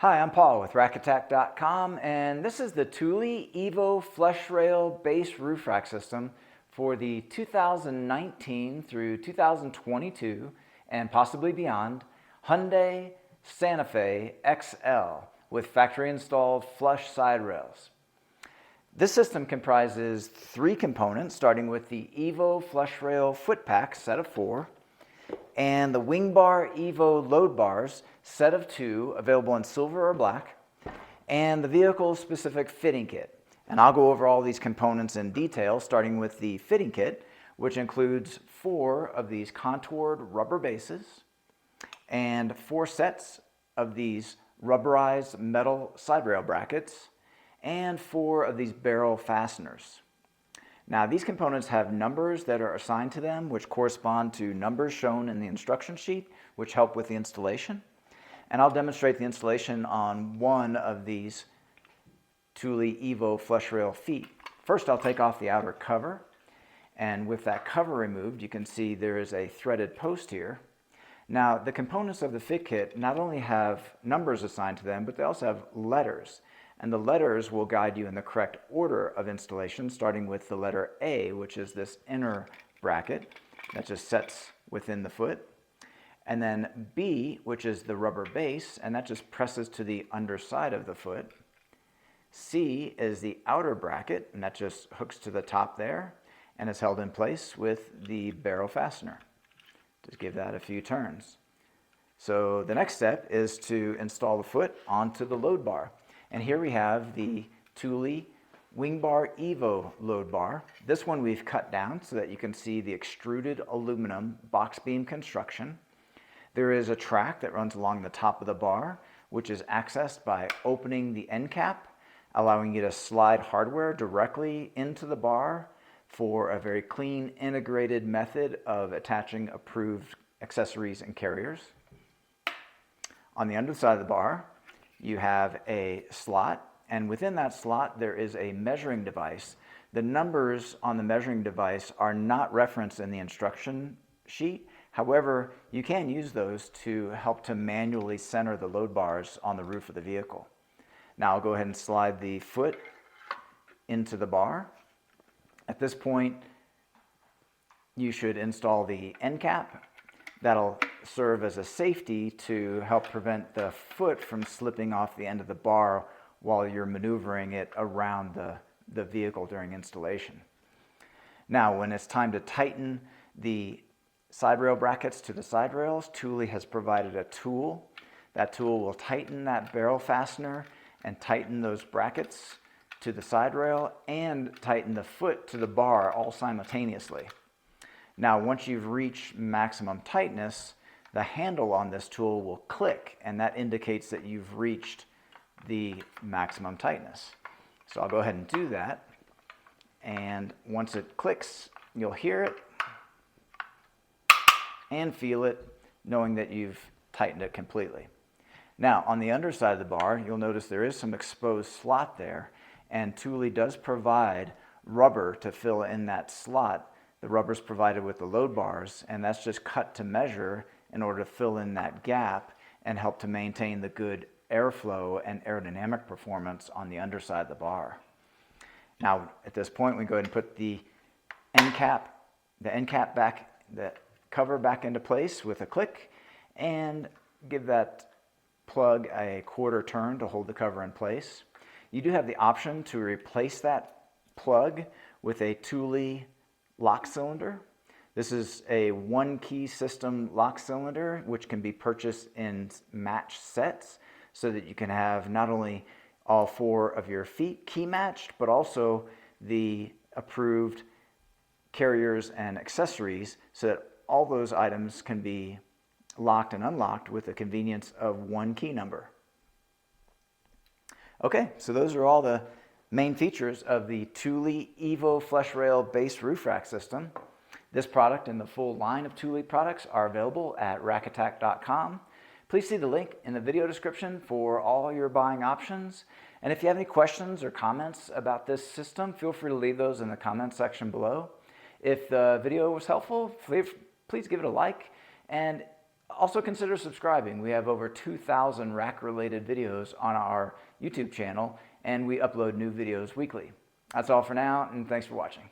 Hi, I'm Paul with rackattack.com, and this is the Thule Evo Flush Rail Base Roof Rack System for the 2019 through 2022 and possibly beyond Hyundai Santa Fe XL with factory installed flush side rails. This system comprises three components, starting with the Evo Flush Rail Foot Pack set of 4 and the WingBar Evo load bars set of 2, available in silver or black, and the vehicle-specific fitting kit. And I'll go over all these components in detail, starting with the fitting kit, which includes 4 of these contoured rubber bases and 4 sets of these rubberized metal side rail brackets and 4 of these barrel fasteners. Now, these components have numbers that are assigned to them, which correspond to numbers shown in the instruction sheet, which help with the installation. And I'll demonstrate the installation on one of these Thule Evo flush rail feet. First, I'll take off the outer cover. And with that cover removed, you can see there is a threaded post here. Now, the components of the fit kit not only have numbers assigned to them, but they also have letters. And the letters will guide you in the correct order of installation, starting with the letter A, which is this inner bracket that just sets within the foot. And then B, which is the rubber base, and that just presses to the underside of the foot. C is the outer bracket, and that just hooks to the top there and is held in place with the barrel fastener. Just give that a few turns. So the next step is to install the foot onto the load bar. And here we have the Thule WingBar Evo load bar. This one we've cut down so that you can see the extruded aluminum box beam construction. There is a track that runs along the top of the bar, which is accessed by opening the end cap, allowing you to slide hardware directly into the bar for a very clean, integrated method of attaching approved accessories and carriers. On the underside of the bar, you have a slot, and within that slot there is a measuring device. The numbers on the measuring device are not referenced in the instruction sheet. However, you can use those to help to manually center the load bars on the roof of the vehicle. Now I'll go ahead and slide the foot into the bar. At this point, you should install the end cap. That'll serve as a safety to help prevent the foot from slipping off the end of the bar while you're maneuvering it around the vehicle during installation. Now, when it's time to tighten the side rail brackets to the side rails, Thule has provided a tool. That tool will tighten that barrel fastener and tighten those brackets to the side rail and tighten the foot to the bar all simultaneously. Now, once you've reached maximum tightness, the handle on this tool will click, and that indicates that you've reached the maximum tightness. So I'll go ahead and do that. And once it clicks, you'll hear it and feel it, knowing that you've tightened it completely. Now, on the underside of the bar, you'll notice there is some exposed slot there, and Thule does provide rubber to fill in that slot. The rubber is provided with the load bars, and that's just cut to measure in order to fill in that gap and help to maintain the good airflow and aerodynamic performance on the underside of the bar. Now, at this point, we go ahead and put the end cap back, the cover back into place with a click, and give that plug a quarter turn to hold the cover in place. You do have the option to replace that plug with a Thule lock cylinder. This is a 1-key system lock cylinder, which can be purchased in match sets so that you can have not only all 4 of your feet key matched, but also the approved carriers and accessories so that all those items can be locked and unlocked with the convenience of 1 key number. Okay, so those are all the main features of the Thule Evo Flush Rail Base Roof Rack System. This product and the full line of Thule products are available at rackattack.com. Please see the link in the video description for all your buying options. And if you have any questions or comments about this system, feel free to leave those in the comments section below. If the video was helpful, please give it a like. And also consider subscribing. We have over 2,000 rack-related videos on our YouTube channel, and we upload new videos weekly. That's all for now, and thanks for watching.